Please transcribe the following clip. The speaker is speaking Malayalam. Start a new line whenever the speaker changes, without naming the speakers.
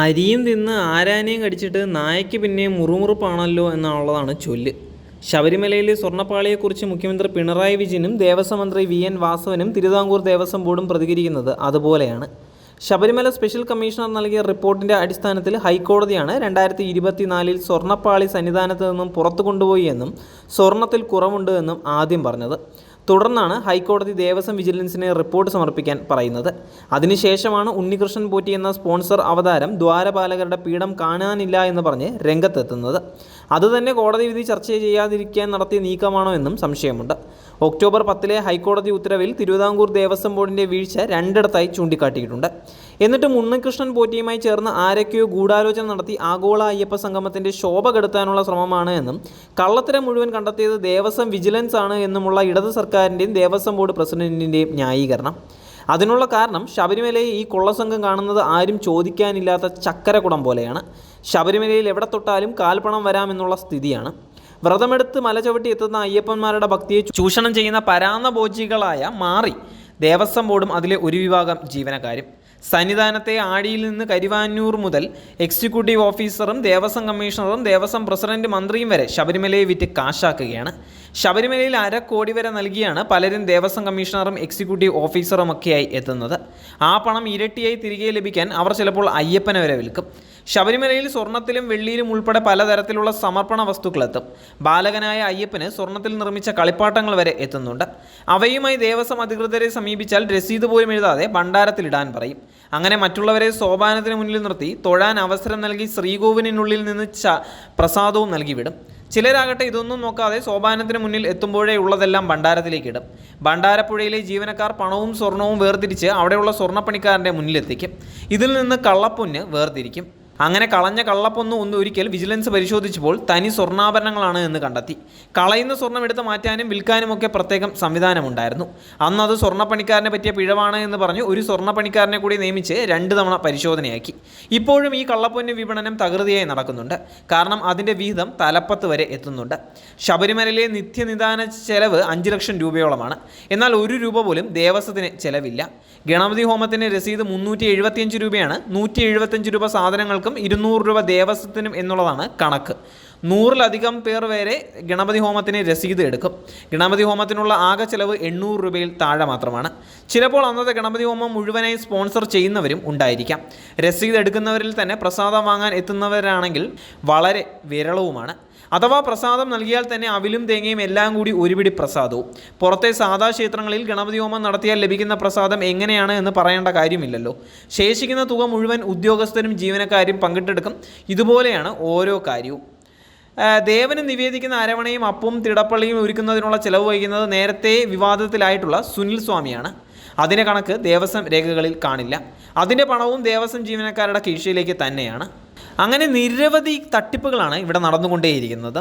അരിയും തിന്ന് ആരാനെയും കടിച്ചിട്ട് നായയ്ക്ക് പിന്നെയും മുറുമുറുപ്പാണല്ലോ എന്നുള്ളതാണ് ചൊല്ല്. ശബരിമലയിലെ സ്വർണ്ണപ്പാളിയെക്കുറിച്ച് മുഖ്യമന്ത്രി പിണറായി വിജയനും ദേവസ്വം മന്ത്രി വി.എൻ. വാസവനും തിരുവിതാംകൂർ ദേവസ്വം ബോർഡും പ്രതികരിക്കുന്നത് അതുപോലെയാണ്. ശബരിമല സ്പെഷ്യൽ കമ്മീഷണർ നൽകിയ റിപ്പോർട്ടിൻ്റെ അടിസ്ഥാനത്തിൽ ഹൈക്കോടതിയാണ് 2024 സ്വർണ്ണപ്പാളി സന്നിധാനത്ത് നിന്നും പുറത്തു കൊണ്ടുപോയി എന്നും സ്വർണ്ണത്തിൽ കുറവുണ്ട് എന്നും ആദ്യം പറഞ്ഞത്. തുടർന്നാണ് ഹൈക്കോടതി ദേവസ്വം വിജിലൻസിന് റിപ്പോർട്ട് സമർപ്പിക്കാൻ പറയുന്നത്. അതിനുശേഷമാണ് ഉണ്ണികൃഷ്ണൻ പോറ്റി എന്ന സ്പോൺസർ അവതാരം ദ്വാരപാലകരുടെ പീഠം കാണാനില്ല എന്ന് പറഞ്ഞ് രംഗത്തെത്തുന്നത്. അതുതന്നെ കോടതി വിധി ചർച്ച ചെയ്യാതിരിക്കാൻ നടത്തിയ നീക്കമാണോ എന്നും സംശയമുണ്ട്. ഒക്ടോബർ 10 ഹൈക്കോടതി ഉത്തരവിൽ തിരുവിതാംകൂർ ദേവസ്വം ബോർഡിൻ്റെ വീഴ്ച രണ്ടിടത്തായി ചൂണ്ടിക്കാട്ടിയിട്ടുണ്ട്. എന്നിട്ടും ഉണ്ണികൃഷ്ണൻ പോറ്റിയുമായി ചേർന്ന് ആരൊക്കെയോ ഗൂഢാലോചന നടത്തി ആഗോള അയ്യപ്പ സംഗമത്തിൻ്റെ ശോഭ കെടുത്താനുള്ള ശ്രമമാണ് എന്നും കള്ളത്തരം മുഴുവൻ കണ്ടെത്തിയത് ദേവസ്വം വിജിലൻസ് ആണ് എന്നുമുള്ള ഇടത് സർക്കാരിൻ്റെയും ദേവസ്വം ബോർഡ് പ്രസിഡന്റിൻ്റെയും ന്യായീകരണം. അതിനുള്ള കാരണം ശബരിമലയെ ഈ കൊള്ളസംഘം കാണുന്നത് ആരും ചോദിക്കാനില്ലാത്ത ചക്കരക്കുടം പോലെയാണ്. ശബരിമലയിൽ എവിടെ തൊട്ടാലും കാൽപ്പണം വരാമെന്നുള്ള സ്ഥിതിയാണ്. വ്രതമെടുത്ത് മലചവിട്ടി എത്തുന്ന അയ്യപ്പന്മാരുടെ ഭക്തിയെ ചൂഷണം ചെയ്യുന്ന പരാന്നഭോജികളായ മാറി ദേവസ്വം ബോർഡും അതിലെ ഒരു വിഭാഗം ജീവനക്കാരും. സന്നിധാനത്തെ ആഴിയിൽ നിന്ന് കരിവാന്നൂർ മുതൽ എക്സിക്യൂട്ടീവ് ഓഫീസറും ദേവസ്വം കമ്മീഷണറും ദേവസ്വം പ്രസിഡന്റ് മന്ത്രിയും വരെ ശബരിമലയെ വിറ്റ് കാശാക്കുകയാണ്. ശബരിമലയിൽ 1/2 കോടി വരെ നൽകിയാണ് പലരും ദേവസ്വം കമ്മീഷണറും എക്സിക്യൂട്ടീവ് ഓഫീസറുമൊക്കെയായി എത്തുന്നത്. ആ പണം ഇരട്ടിയായി തിരികെ ലഭിക്കാൻ അവർ ചിലപ്പോൾ അയ്യപ്പനെ വരെ വിൽക്കും. ശബരിമലയിൽ സ്വർണ്ണത്തിലും വെള്ളിയിലും ഉൾപ്പെടെ പലതരത്തിലുള്ള സമർപ്പണ വസ്തുക്കളെത്തും. ബാലകനായ അയ്യപ്പന് സ്വർണ്ണത്തിൽ നിർമ്മിച്ച കളിപ്പാട്ടങ്ങൾ വരെ എത്തുന്നുണ്ട്. അവയുമായി ദേവസ്വം അധികൃതരെ സമീപിച്ചാൽ രസീത് പോലും എഴുതാതെ ഭണ്ഡാരത്തിലിടാൻ പറയും. അങ്ങനെ മറ്റുള്ളവരെ സോപാനത്തിന് മുന്നിൽ നിർത്തി തൊഴാൻ അവസരം നൽകി ശ്രീകോവിലിനുള്ളിൽ നിന്ന് പ്രസാദവും നൽകിവിടും. ചിലരാകട്ടെ ഇതൊന്നും നോക്കാതെ സോപാനത്തിന് മുന്നിൽ എത്തുമ്പോഴേ ഉള്ളതെല്ലാം ഭണ്ഡാരത്തിലേക്ക് ഇടും. ഭണ്ഡാരപ്പുഴയിലെ ജീവനക്കാർ പണവും സ്വർണവും വേർതിരിച്ച് അവിടെയുള്ള സ്വർണ്ണപ്പണിക്കാരൻ്റെ മുന്നിലെത്തിക്കും. ഇതിൽ നിന്ന് കള്ളപ്പൊന്ന് വേർതിരിക്കും. അങ്ങനെ കളഞ്ഞ കള്ളപ്പൊന്ന് ഒരിക്കൽ വിജിലൻസ് പരിശോധിച്ചപ്പോൾ തനി സ്വർണ്ണാഭരണങ്ങളാണ് എന്ന് കണ്ടെത്തി. കളയുന്ന സ്വർണം എടുത്ത് മാറ്റാനും വിൽക്കാനുമൊക്കെ പ്രത്യേകം സംവിധാനമുണ്ടായിരുന്നു. അന്ന് അത് സ്വർണ്ണപ്പണിക്കാരനെ പറ്റിയ പിഴവാണ് എന്ന് പറഞ്ഞ് ഒരു സ്വർണ്ണപ്പണിക്കാരനെ കൂടി നിയമിച്ച് 2 തവണ പരിശോധനയാക്കി. ഇപ്പോഴും ഈ കള്ളപ്പൊന്ന് വിപണനം തകൃതിയായി നടക്കുന്നുണ്ട്. കാരണം അതിൻ്റെ വിഹിതം തലപ്പത്ത് വരെ എത്തുന്നുണ്ട്. ശബരിമലയിലെ നിത്യനിദാന ചെലവ് 5 ലക്ഷം രൂപയോളമാണ്. എന്നാൽ 1 രൂപ പോലും ദേവസ്വത്തിന് ചെലവില്ല. ഗണപതി ഹോമത്തിന് രസീത് 375 രൂപയാണ്. 175 രൂപ സാധനങ്ങൾക്ക് 200 രൂപ ദേവസ്വത്തിനും എന്നുള്ളതാണ് കണക്ക്. 100-ലധികം പേർ വരെ ഗണപതി ഹോമത്തിന് രസീത് എടുക്കും. ഗണപതി ഹോമത്തിനുള്ള ആകെ ചെലവ് 800 രൂപയിൽ താഴെ മാത്രമാണ്. ചിലപ്പോൾ അന്നത്തെ ഗണപതി ഹോമം മുഴുവനായി സ്പോൺസർ ചെയ്യുന്നവരും ഉണ്ടായിരിക്കാം. രസീത് എടുക്കുന്നവരിൽ തന്നെ പ്രസാദം വാങ്ങാൻ എത്തുന്നവരാണെങ്കിൽ വളരെ വിരളവുമാണ്. അഥവാ പ്രസാദം നൽകിയാൽ തന്നെ അവിലും തേങ്ങയും എല്ലാം കൂടി ഒരു പിടി പ്രസാദവും. പുറത്തെ സാധാ ക്ഷേത്രങ്ങളിൽ ഗണപതി ഹോമം നടത്തിയാൽ ലഭിക്കുന്ന പ്രസാദം എങ്ങനെയാണ് എന്ന് പറയേണ്ട കാര്യമില്ലല്ലോ. ശേഷിക്കുന്ന തുക മുഴുവൻ ഉദ്യോഗസ്ഥരും ജീവനക്കാരും പങ്കിട്ടെടുക്കും. ഇതുപോലെയാണ് ഓരോ കാര്യവും. ദേവന് നിവേദിക്കുന്ന അരവണയും അപ്പവും തിടപ്പള്ളിയും ഒരുക്കുന്നതിനുള്ള ചെലവ് വഹിക്കുന്നത് നേരത്തെ വിവാദത്തിലായിട്ടുള്ള സുനിൽ സ്വാമിയാണ്. അതിൻ്റെ കണക്ക് ദേവസ്വം രേഖകളിൽ കാണില്ല. അതിൻ്റെ പണവും ദേവസ്വം ജീവനക്കാരുടെ കീഴ്ചയിലേക്ക് തന്നെയാണ്. അങ്ങനെ നിരവധി തട്ടിപ്പുകളാണ് ഇവിടെ നടന്നുകൊണ്ടേയിരിക്കുന്നത്.